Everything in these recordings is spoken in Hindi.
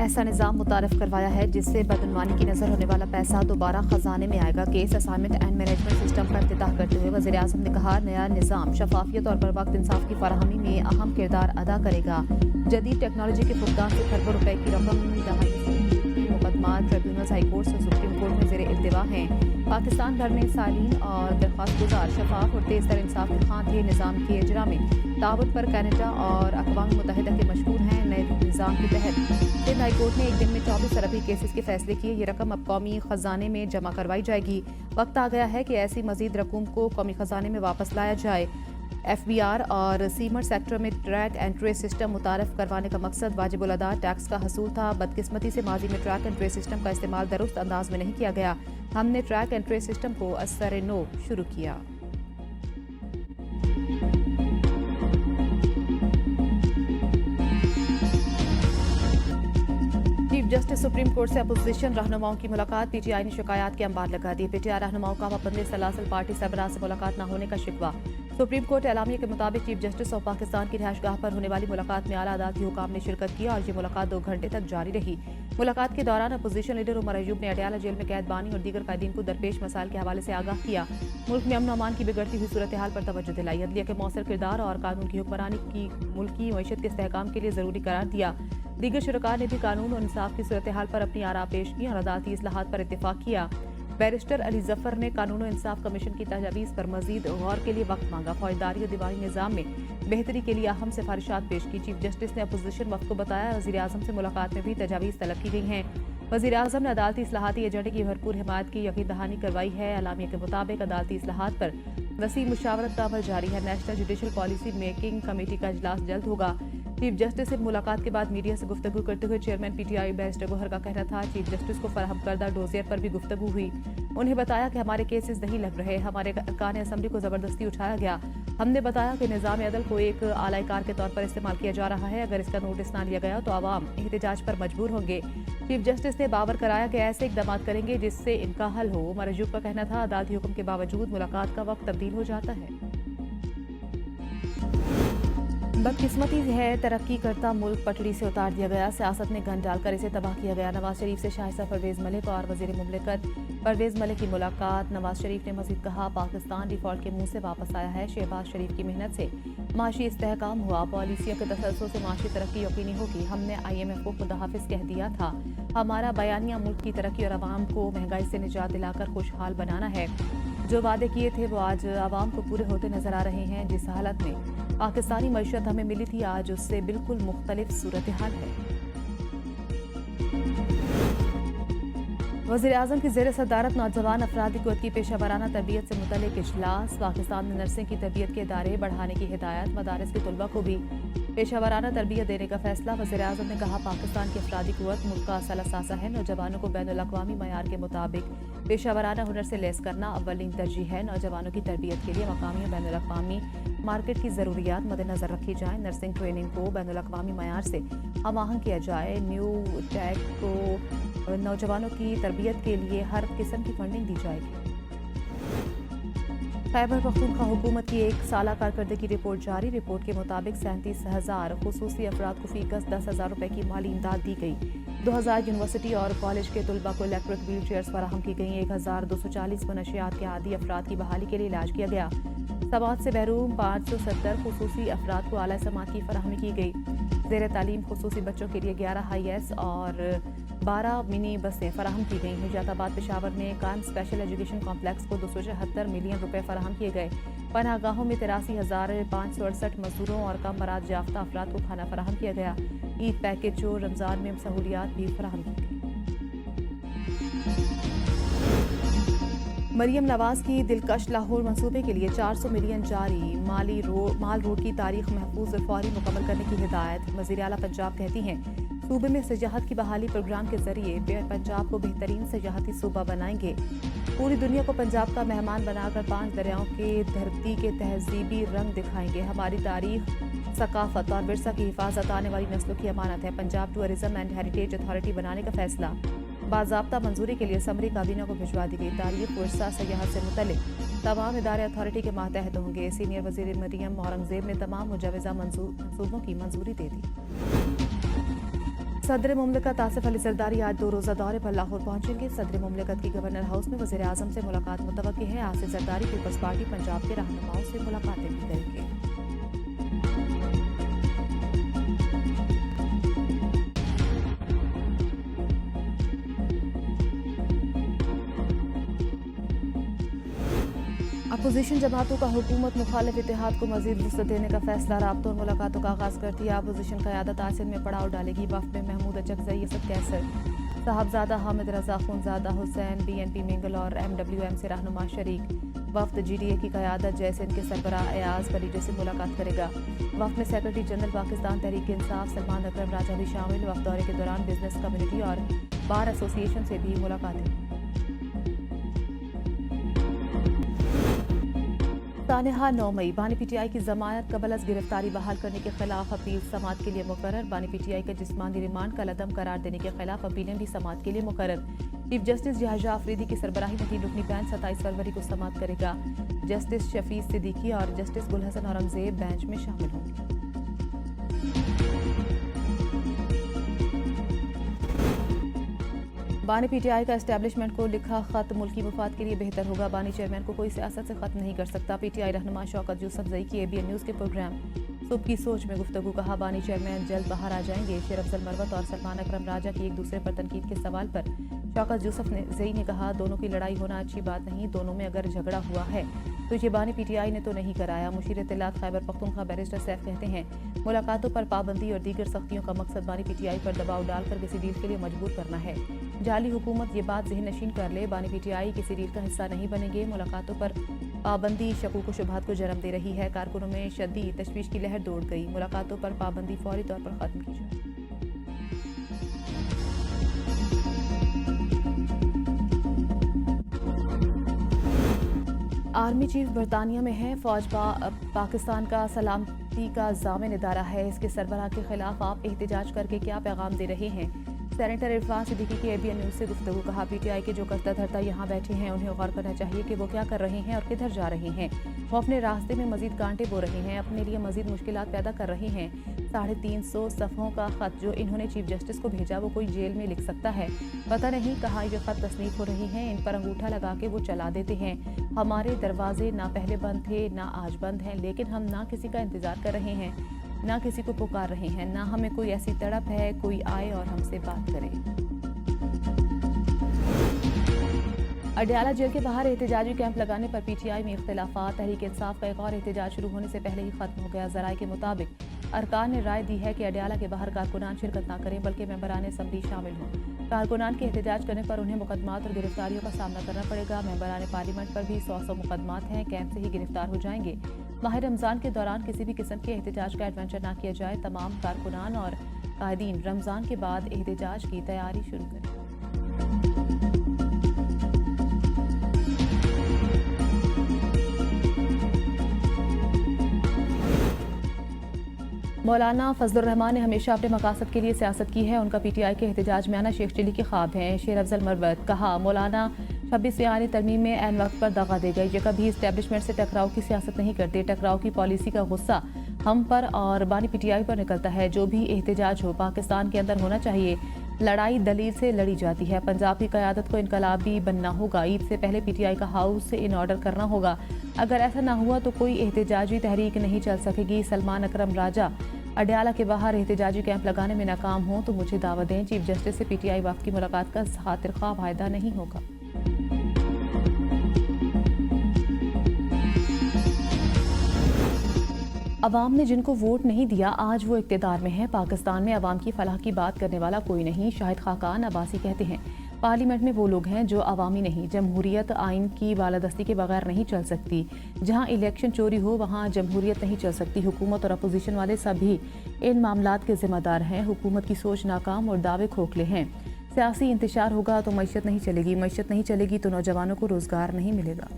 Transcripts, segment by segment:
ऐसा निज़ाम मुतारफ करवाया है जिससे बदनवानी की नजर होने वाला पैसा दोबारा खजाने में आएगा। Case assignment and management system का इफ्तिताह करते हुए वज़ीर आज़म ने कहा, नया निज़ाम शफाफियत और बरवक्त इंसाफ की फराहमी में अहम किरदार अदा करेगा। जदीद टेक्नोलॉजी के फुकदान से खरबों रुपए की रकम मुकदमा ट्रिब्यूनल हाईकोर्ट से सुप्रीम कोर्ट में ज़ेर इल्तिवा हैं। पाकिस्तान भर में सालीन और दरख्वास्त गुजार शफाफ और तेज तर इंसाफ के खां थे। निज़ाम के इजरा में ताबत पर कनाडा और अक़वाम मुत्तहिदा के मशहूर हैं। नए निज़ाम के तहत सिंध हाई कोर्ट ने एक दिन में 24 अरबी केसेस के फैसले किए। ये रकम अब कौमी खजाने में जमा करवाई जाएगी। वक्त आ गया है कि ऐसी मजीद रकूम को कौमी खजाने में वापस लाया जाए। FBR और सीमर सेक्टर में ट्रैक एंड ट्रेस सिस्टम मुतारफ करवाने का मकसद वाजिबुल अदा टैक्स का हसूल था। बदकिस्मती से माजी में ट्रैक एंड ट्रेस सिस्टम का इस्तेमाल दुरुस्त अंदाज में नहीं किया गया। हमने ट्रैक एंड ट्रेस सिस्टम को असर नो शुरू किया। चीफ जस्टिस सुप्रीम कोर्ट से अपोजिशन रहनुमाओं की मुलाकात। PTI ने शिकायत के अंबार लगा दी। PTI रहनुमाओं का पाबंद सलासल पार्टी सरबराह से मुलाकात न होने का शिकवा। सुप्रीम कोर्ट एलामिया के मुताबिक चीफ जस्टिस ऑफ पाकिस्तान की रिहाइशगाह पर होने वाली मुलाकात में आला अदालती हुकाम ने शिरकत की और ये मुलाकात 2 घंटे तक जारी रही। मुलाकात के दौरान अपोजिशन लीडर उमर अयूब ने अडयाला जेल में कैद बानी और दीगर कैदीन को दरपेश मसाइल के हवाले से आगाह किया। मुल्क में अमन अमान की बिगड़ती हुई सूरत हाल पर तवज्जो दिलाई। अदलिया के मौसर किरदार और कानून की हुक्मरानी की मुल्की मईशत के इस्तेहकाम के लिए जरूरी करार दिया। दीगर शुरका ने भी कानून और इंसाफ की सूरत हाल पर अपनी आरा पेश की और अदालती इस्लाहात पर इत्तेफाक किया। बैरिस्टर अली जफर ने कानून और इंसाफ कमीशन की तजावीज़ पर मजीद गौर के लिए वक्त मांगा। फौजदारी और दिवानी निज़ाम में बेहतरी के लिए अहम सिफारिशात पेश की। चीफ जस्टिस ने अपोजिशन वक्त को बताया, वज़ीर आज़म से मुलाकात में भी तजावीज़ तलब की गई हैं। वज़ीर आज़म ने अदालती इस्लाहाती एजेंडे की भरपूर हिमायत की यकीन दहानी करवाई है। अलामिया के मुताबिक अदालती इस्लाहात पर वसी मुशावरत का अमल जारी है। National judicial policy making committee का इजलास जल्द होगा। चीफ जस्टिस से मुलाकात के बाद मीडिया से गुफ्तगू करते हुए चेयरमैन PTI बैरिस्टर गोहर का कहना था, चीफ जस्टिस को फराहम करदा डोजियर पर भी गुफ्तगू हुई। उन्हें बताया कि हमारे केसेस नहीं लग रहे, हमारे अरकान असम्बली को जबरदस्ती उठाया गया। हमने बताया कि निज़ाम अदल को एक आलाकार के तौर पर इस्तेमाल किया जा रहा है। अगर इसका नोटिस न लिया गया तो आवाम एहतजाज पर मजबूर होंगे। चीफ जस्टिस ने बावर कराया कि ऐसे इकदाम करेंगे जिससे इनका हल हो। उमर अयूब का कहना था, अदालती हुक्म के बावजूद मुलाकात का वक्त तब्दील हो जाता है। बदकिस्मती है, तरक्की करता मुल्क पटड़ी से उतार दिया गया। सियासत में गन डालकर इसे तबाह किया गया। नवाज शरीफ से शाहिस्ता परवेज मलिक और वजीर मुमलिकत परवेज मलिक की मुलाकात। नवाज शरीफ ने मजीद कहा, पाकिस्तान डिफॉल्ट के मुंह से वापस आया है। शहबाज शरीफ की मेहनत से माशी इस्तेहकाम हुआ। पॉलिसियों के तसल्सल से माशी तरक्की यकीनी होगी। हमने IMF को खुदाहाफिज कह दिया था। हमारा बयानिया मुल्क की तरक्की और आवाम को महंगाई से निजात दिलाकर खुशहाल बनाना है। जो वादे किए थे वो आज आवाम को पूरे होते नजर आ रहे हैं। जिस हालत में पाकिस्तानी मईशत हमें मिली थी, आज उससे बिल्कुल मुख्तलिफ सूरत हाल है। वज़ीर आज़म की ज़ेर सदारत नौजवान अफराद की की पेशा वराना तरबियत से मुतल्लिक़ इजलास। पाकिस्तान में नर्सिंग की तरबियत के इदारे बढ़ाने की हिदायत। मदारिस के तलबा को भी पेशा वराना तरबियत देने का फैसला। वज़ीर आज़म ने कहा, पाकिस्तान की अफरादी कुव्वत मुल्क का असल असासा है। नौजवानों को बैनुल अक़वामी मयार के मुताबिक पेशा वराना हुनर से लेस करना अव्वलीन तरजीह है। नौजवानों की तरबियत के लिए मकामी और बैनुल अक़वामी मार्केट की ज़रूरियात मद्देनज़र रखी जाए। नर्सिंग ट्रेनिंग को बैनुल अक़वामी मयार से हम आहंग किया जाए। न्यू टेक को नौजवानों की तरबियत के लिए हर किस्म की फंडिंग दी जाएगी। खैबर पख्तूनख्वा हुकूमत की 1 साला कारकर्दगी रिपोर्ट जारी। रिपोर्ट के मुताबिक 37,000 खुसूसी अफराद को फीकस 10,000 रुपये की माली इमदाद दी गई। 2000 यूनिवर्सिटी और कॉलेज के तलबा को इलेक्ट्रिक व्हील चेयर्स फराहम की गई। 1240 मनशियात के आदी अफराद की बहाली के लिए इलाज किया गया। समाज से महरूम 570 खुसूसी अफराद को आला समात की फराहमी की गई। ज़ेर तालीम खुसूसी बच्चों के लिए 11 हाईएस और 12 मिनी बसें फराहम की गई। निजाताबाद पेशावर में कायम स्पेशल एजुकेशन कॉम्प्लेक्स को 274 मिलियन रुपए फराहम किए गए। पनाहगाहों में 83,568 मजदूरों और कम बरात याफ्ता अफराद को खाना फराहम किया गया। ईद पैकेज और रमजान में सहूलियात भी फराहम की गई। मरियम नवाज की दिलकश लाहौर मंसूबे के लिए 400 मिलियन जारी। माल रोड की तारीख महफूज और फौरी मुकम्मल करने की हिदायत। वज़ीर आला पंजाब कहती हैं, सूबे में सयाहत की बहाली प्रोग्राम के जरिए पंजाब को बेहतरीन सयाहती सूबा बनाएंगे। पूरी दुनिया को पंजाब का मेहमान बनाकर 5 दरियाओं के धरती के तहजीबी रंग दिखाएंगे। हमारी तारीख, सकाफत और विरसा की हिफाजत आने वाली नस्लों की अमानत है। Punjab tourism and heritage authority बनाने का फैसला। बाज़ाब्ता मंजूरी के लिए समरी काबीना को भिजवा दी गई। तारीख, विरसा, सयाहत से मुतल्लिक तमाम इदारे अथॉरिटी के मातहत होंगे। सीनियर वज़ीर मरियम औरंगज़ेब ने तमाम मुजवज़ा मंसूबों की मंजूरी दे दी। सदर मुमलिकत आसिफ अली जरदारी आज 2 रोज़ा दौरे पर लाहौर पहुंचेंगे। सदर मुमलिकत की गवर्नर हाउस में वज़ीर आज़म से मुलाकात मुतवक्की है। आसिफ जरदारी पीपल्स पार्टी पंजाब के रहनुमाओं से मुलाकातें भी करेंगे। अपोजिशन जमातों का हुकूमत मुखालिफ इत्तेहाद को मजीद वुसअत देने का फैसला। राब्तों और मुलाकातों का आगाज कर दिया। अपोजिशन क़यादत आसिफ में पड़ाव डालेगी। वफ़द में महमूद अचकज़ई, यसद कैसर, साहबजादा हामिद रजा, खूनजादा हुसैन, BNP मिंगल और MWM से रहनुमा शरीक। वफ़द GDA की क़यादत जयसिंध के सरबराह एयाज वलीडे से मुलाकात करेगा। वफ़द में सेक्रेटरी जनरल पाकिस्तान तहरीक इंसाफ सलमान अकरम राजा भी शामिल। वफ़द दौरे के दौरान बिजनेस कम्युनिटी और बार एसोसिएशन से भी मुलाकातें। तानहा 9 मई बानी PTI की जमानत कबल अज गिरफ्तारी बहाल करने के खिलाफ अपील समात के लिए मुकर्रर। बानी PTI का जिस्मानी रिमांड का लदम करार देने के खिलाफ अपीलें भी समात के लिए मुकर्रर। चीफ जस्टिस जहाजा अफरीदी की सरबराही में 3 रुकनी बेंच 27 फरवरी को समात करेगा। जस्टिस शफीज सिद्दीकी और जस्टिस गुलहसन औरंगजेब बेंच में शामिल होंगे। बानी PTI का एस्टैब्लिशमेंट को लिखा खत मुल्की मुफाद के लिए बेहतर होगा। बानी चेयरमैन को कोई सियासत से खत्म नहीं कर सकता। PTI रहनुमा शौकत यूसुफजई की ABN न्यूज़ के प्रोग्राम सुबह की सोच में गुफ्तगू। कहा बानी चेयरमैन जल्द बाहर आ जाएंगे। शेर अफजल मरवत और सलमान अकरम राजा की एक दूसरे पर तनकीद के सवाल पर शौकत यूसुफजई ने कहा दोनों की लड़ाई होना अच्छी बात नहीं। दोनों में अगर झगड़ा हुआ है तो ये बानी PTI ने तो नहीं कराया। मुशीर इत्तलात खैबर पख्तूनख्वा बैरिस्टर सैफ कहते हैं मुलाकातों पर पाबंदी और दीगर सख्तियों का मकसद बानी PTI पर दबाव डालकर किसी डील के लिए मजबूर करना है। जाली हुकूमत ये बात ज़हन नशीन कर ले बानी PTI किसी डील का हिस्सा नहीं बनेंगे। मुलाकातों पर पाबंदी शकूक व शुबहात को जन्म दे रही है। कारकुनों में शदीद तशवीश की लहर दौड़ गई। मुलाकातों पर पाबंदी फौरी तौर पर खत्म की जाए। आर्मी चीफ बरतानिया में है। फौज पाकिस्तान का सलामती का जामिन इदारा है। इसके सरबराह के खिलाफ आप एहतजाज करके क्या पैगाम दे रहे हैं। सेनेटर इरफान सिद्दीकी की ABN न्यूज़ से गुफ्तगू। कहा PTI के जो करता धरता यहाँ बैठे हैं उन्हें गौर करना चाहिए कि वो क्या कर रहे हैं और किधर जा रहे हैं। वो अपने रास्ते में मजीद कांटे बो रहे हैं, अपने लिए मजीद मुश्किलात पैदा कर रहे हैं। 350 सफ़ों का ख़त जो इन्होंने चीफ जस्टिस को भेजा वो कोई जेल में लिख सकता है। पता नहीं कहाँ ये ख़त तस्नीफ हो रहे हैं। इन पर अंगूठा लगा के वो चला देते हैं। हमारे दरवाजे ना पहले बंद थे ना आज बंद हैं, लेकिन हम ना किसी का इंतज़ार कर रहे हैं ना किसी को पुकार रहे हैं, ना हमें कोई ऐसी तड़प है कोई आए और हमसे बात करे। अडयाला जेल के बाहर एहतजाजी कैंप लगाने पर PTI में इख्तिलाफात। तहरीक इंसाफ का एक और एहतजाज शुरू होने से पहले ही खत्म हो गया। ज़राए के मुताबिक अरकान ने राय दी है कि अडयाला के बाहर कारकुनान शिरकत न करें बल्कि मेंबरान असम्बली शामिल हों। कारकुनान के एहतजाज करने पर उन्हें मुकदमात और गिरफ्तारियों का सामना करना पड़ेगा। मेंबरान पार्लियामेंट पर भी 100 मुकदमात हैं, कैंप से ही गिरफ्तार हो जाएंगे। माह रमज़ान के दौरान किसी भी किस्म के एहतजाज का एडवेंचर ना किया जाए। तमाम कारकुनान और कायदीन रमज़ान के बाद एहतजाज की तैयारी शुरू करें। मौलाना फजलुर रहमान ने हमेशा अपने मकासद के लिए सियासत की है। उनका PTI के एहतजाज में आना शेख चिली के ख्वाब हैं। शेर अफजल मरवत। कहा मौलाना 26वीं आईनी तरमीम में ऐन वक्त पर दगा दे गए। ये कभी इस्टेब्लिशमेंट से टकराव की सियासत नहीं करते। टकराव की पॉलिसी का गुस्सा हम पर और बानी PTI पर निकलता है। जो भी एहतजाज हो पाकिस्तान के अंदर होना चाहिए। लड़ाई दलील से लड़ी जाती है। पंजाब की क़यादत को इनकलाबी बनना होगा। ईद से पहले PTI का हाउस इन ऑर्डर करना होगा। अगर ऐसा ना हुआ तो कोई एहतजाजी तहरीक नहीं चल सकेगी। सलमान अकरम राजा अडयाला के बाहर एहतजाजी कैंप लगाने में नाकाम हो तो मुझे दावत दें। चीफ जस्टिस से PTI वफ़द की मुलाकात का खातिर ख्वाह वायदा नहीं होगा। अवाम ने जिनको वोट नहीं दिया आज वो इक़्तिदार में है। पाकिस्तान में अवाम की फलाह की बात करने वाला कोई नहीं। शाहिद खाकान अब्बासी कहते हैं पार्लियामेंट में वो लोग हैं जो अवामी नहीं। जमहूरियत आइन की बालादस्ती के बगैर नहीं चल सकती। जहां इलेक्शन चोरी हो वहां जमहूरियत नहीं चल सकती। हुकूमत और अपोजिशन वाले सभी इन मामलात के जिम्मेदार हैं। हुकूमत की सोच नाकाम और दावे खोखले हैं। सियासी इंतशार होगा तो मईशत नहीं चलेगी। मईशत नहीं चलेगी तो नौजवानों को रोजगार नहीं मिलेगा।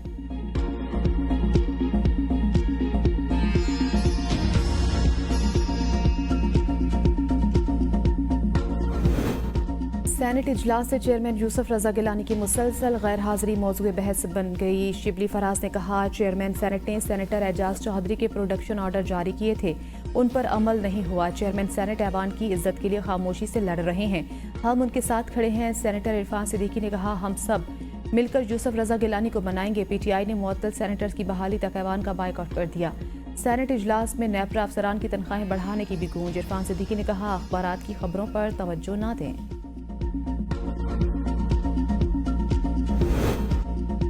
सेनेट इजलास से चेयरमैन यूसुफ रजा गिलानी की मुसलसल गैर हाजिरी मौजूद बहस बन गई। शिबली फराज ने कहा, चेयरमैन सेनेट ने सेनेटर एजाज चौधरी के प्रोडक्शन ऑर्डर जारी किए थे, उन पर अमल नहीं हुआ। चेयरमैन सेनेट ऐवान की इज्जत के लिए खामोशी से लड़ रहे हैं, हम उनके साथ खड़े हैं। सेनेटर इरफान सिद्दीकी ने कहा, हम सब मिलकर यूसुफ रजा गिलानी को मनाएंगे। पीटीआई ने मुअत्तल सेनेटर्स की बहाली तक ऐवान का बायकॉट कर दिया। सेनेट इजलास में नेपरा अफसरान की तनख्वाहें बढ़ाने की भी गूंज। इरफान सिद्दीकी ने कहा, अखबारात की खबरों पर तवज्जो ना दें।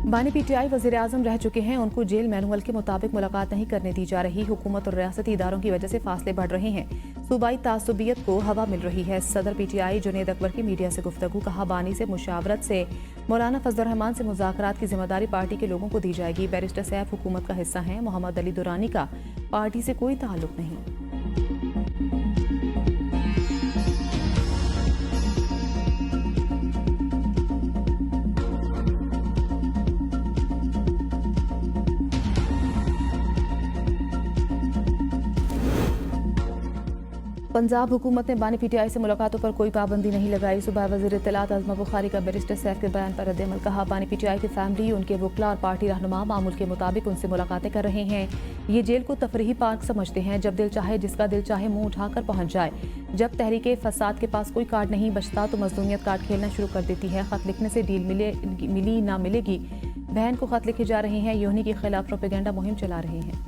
बानी पीटीआई वज़ीर आज़म रह चुके हैं, उनको जेल मैनुअल के मुताबिक मुलाकात नहीं करने दी जा रही। हुकूमत और रियासती इदारों की वजह से फासले बढ़ रहे हैं, सूबाई तासुबियत को हवा मिल रही है। सदर पीटीआई जुनेद अकबर की मीडिया से गुफ्तगू। कहा, बानी से मुशावरत से मौलाना फजलुर रहमान से मुज़ाकरात की जिम्मेदारी पार्टी के लोगों को दी जाएगी। बैरिस्टर सैफ हुकूमत का हिस्सा हैं, मोहम्मद अली दुरानी का पार्टी से कोई ताल्लुक नहीं। पंजाब हुकूमत ने बानी पीटीआई से मुलाकातों पर कोई पाबंदी नहीं लगाई। सूबा वज़ीर इत्तलात अज़मा बुखारी का बैरिस्टर सैफ के बयान पर रद्द-ए-अमल। कहा, बानी पीटीआई की फैमिली, उनके वकला और पार्टी रहनुमा मामूल के मुताबिक उनसे मुलाकातें कर रहे हैं। ये जेल को तफरीही पार्क समझते हैं, जब दिल चाहे जिसका दिल चाहे मुंह उठाकर पहुंच जाए। जब तहरीके फसाद के पास कोई कार्ड नहीं बचता तो मजलूमियत कार्ड खेलना शुरू कर देती है। खत लिखने से डील मिली ना मिलेगी। बहन को खत लिखे जा रहे हैं, योनी के खिलाफ प्रोपेगेंडा मुहिम चला रहे हैं।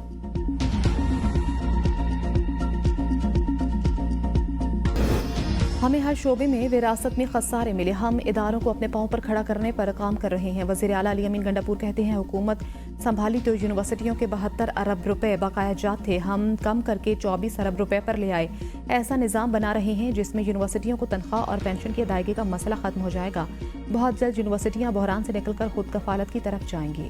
हमें हर शोबे में विरासत में खसारे मिले, हम इदारों को अपने पांव पर खड़ा करने पर काम कर रहे हैं। वज़ीर आला अली अमीन गंडापुर कहते हैं, हुकूमत संभाली तो यूनिवर्सिटियों के 72 अरब रुपए बकाया जात थे, हम कम करके 24 अरब रुपए पर ले आए। ऐसा निज़ाम बना रहे हैं जिसमें यूनिवर्सिटियों को तनख्वाह और पेंशन की अदायगी का मसला खत्म हो जाएगा। बहुत जल्द यूनिवर्सिटियाँ बहरान से निकलकर खुद कफालत की तरफ जाएंगी।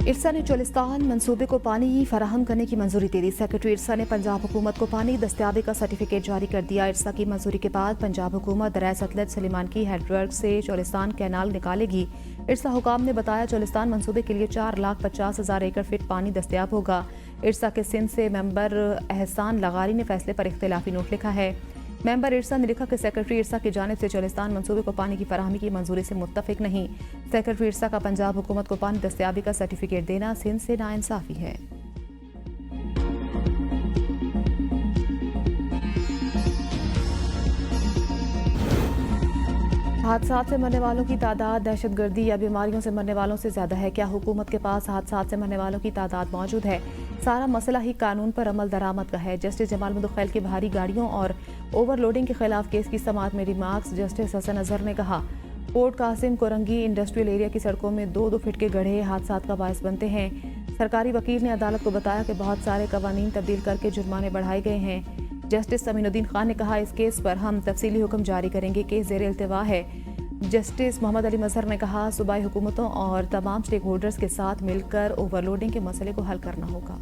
इरसा ने चोलिस्तान मंसूबे को पानी फराहम करने की मंजूरी दे दी। सेक्रेटरी इरसा ने पंजाब हुकूमत को पानी दस्तियाबी का सर्टिफिकेट जारी कर दिया। इरसा की मंजूरी के बाद पंजाब हुकूमत दरिया सतलज सलीमान की हेडवर्क से चोलिस्तान कैनाल निकालेगी। इरसा हुकाम ने बताया, चोलिस्तान मंसूबे के लिए 4,50,000 एकड़ फीट पानी दस्तियाब होगा। इरसा के सिंध से मेंबर एहसान लगारी ने फैसले पर इख्तिलाफी नोट लिखा है। मेंबर इरसा ने लिखा कि सेक्रेटरी इरसा की जानिब से चोलिस्तान मंसूबे को पानी की फराहमी की मंजूरी से मुत्तफिक नहीं। सेक्रेटरी इरसा का पंजाब हुकूमत को पानी दस्तियाबी का सर्टिफिकेट देना सिंध से नाइंसाफी है। हादसात से मरने वालों की तादाद दहशतगर्दी या बीमारियों से मरने वालों से ज्यादा है। क्या हुकूमत के पास हादसात से मरने वालों की तादाद मौजूद है? सारा मसला ही कानून पर अमल दरामद का है। जस्टिस जमाल मुदख्खैल की भारी गाड़ियों और ओवरलोडिंग के खिलाफ केस की समाअत में रिमार्क्स। जस्टिस हसन अजहर ने कहा, Port Qasim Korangi Industrial Area की सड़कों में 2-2 फीट के गड्ढे हादसात का बायस बनते हैं। सरकारी वकील ने अदालत को बताया कि बहुत सारे कवानीन तब्दील करके जुर्माने बढ़ाए गए हैं। जस्टिस अमीनुद्दीन खान ने कहा, इस केस पर हम तफसीली हुक्म जारी करेंगे, केस ज़ेर इल्तिवा है। जस्टिस मोहम्मद अली मजहर ने कहा, सूबाई हुकूमतों और तमाम स्टेक होल्डर्स के साथ मिलकर ओवरलोडिंग के मसले को हल करना होगा।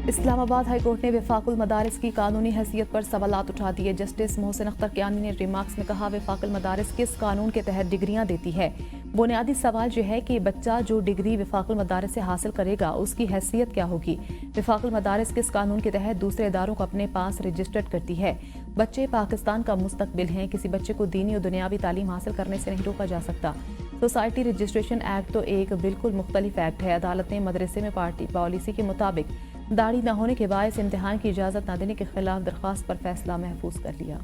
इस्लामाबाद हाईकोर्ट ने वफाकुल मदारिस की कानूनी हैसियत पर सवालात उठा दिए। जस्टिस मोहसिन अख्तर कियानी ने रिमार्क्स में कहा, वफाकुल मदारिस किस कानून के तहत डिग्रियां देती है? बुनियादी सवाल यह है कि बच्चा जो डिग्री वफाकुल मदारिस से हासिल करेगा उसकी हैसियत क्या होगी? वफाकुल मदारिस किस कानून के तहत दूसरे इदारों को अपने पास रजिस्टर्ड करती है? बच्चे पाकिस्तान का मुस्तकबिल हैं, किसी बच्चे को दीनी और दुनियावी तालीम हासिल करने से नहीं रोका जा सकता। सोसाइटी रजिस्ट्रेशन एक्ट तो एक बिल्कुल मुख्तलिफ एक्ट है। अदालत ने मदरसे में पार्टी पॉलिसी के मुताबिक दाढ़ी न होने के बायस इम्तिहान की इजाज़त न देने के खिलाफ दरख्वास्त पर फैसला महफूज कर लिया।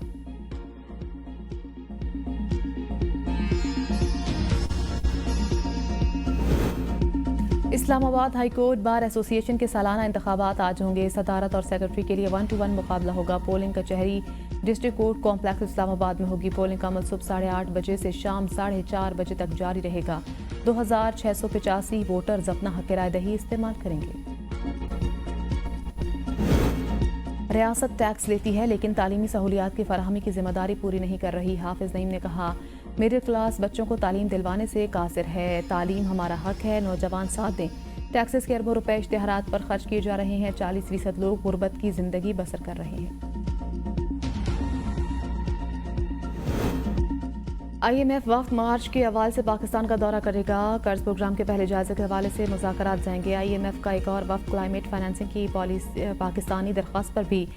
इस्लामाबाद हाईकोर्ट बार एसोसिएशन के सालाना इंतखाबात आज होंगे। सदारत और सेक्रेटरी के लिए 1-to-1 मुकाबला होगा। पोलिंग कचहरी डिस्ट्रिक्ट कोर्ट कॉम्प्लेक्स इस्लामाबाद में होगी। पोलिंग का अमल सुबह 8:30 बजे से शाम 4:30 बजे तक जारी रहेगा। 2685 वोटर्स अपना हक रायदही इस्तेमाल करेंगे। रियासत टैक्स लेती है लेकिन तालीमी सहूलियात की फराहमी की जिम्मेदारी पूरी नहीं कर रही। हाफिज नईम ने कहा, मिडिल क्लास बच्चों को तालीम दिलवाने से कासिर है। तालीम हमारा हक है, नौजवान साथ दें। टैक्सेस के अरबों रुपए इश्तिहारात पर खर्च किए जा रहे हैं। 40% लोग गुर्बत की जिंदगी बसर कर रहे हैं। IMF वक्त मार्च के अवाल से पाकिस्तान का दौरा करेगा। कर्ज प्रोग्राम के पहले जायजे के हवाले से मुज़ाकरात जाएंगे। IMF का एक और वक्त क्लाइमेट फाइनेंसिंग की पॉलिसी पाकिस्तानी दरख्वास्त पर भी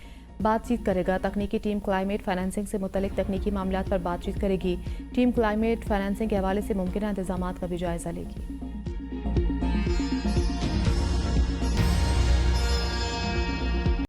बातचीत करेगा। तकनीकी टीम क्लाइमेट फाइनेंसिंग से मुतल्लिक तकनीकी मामलात पर बातचीत करेगी। टीम क्लाइमेट फाइनेंसिंग के हवाले से मुमकिन इंतजामात का भी जायजा लेगी।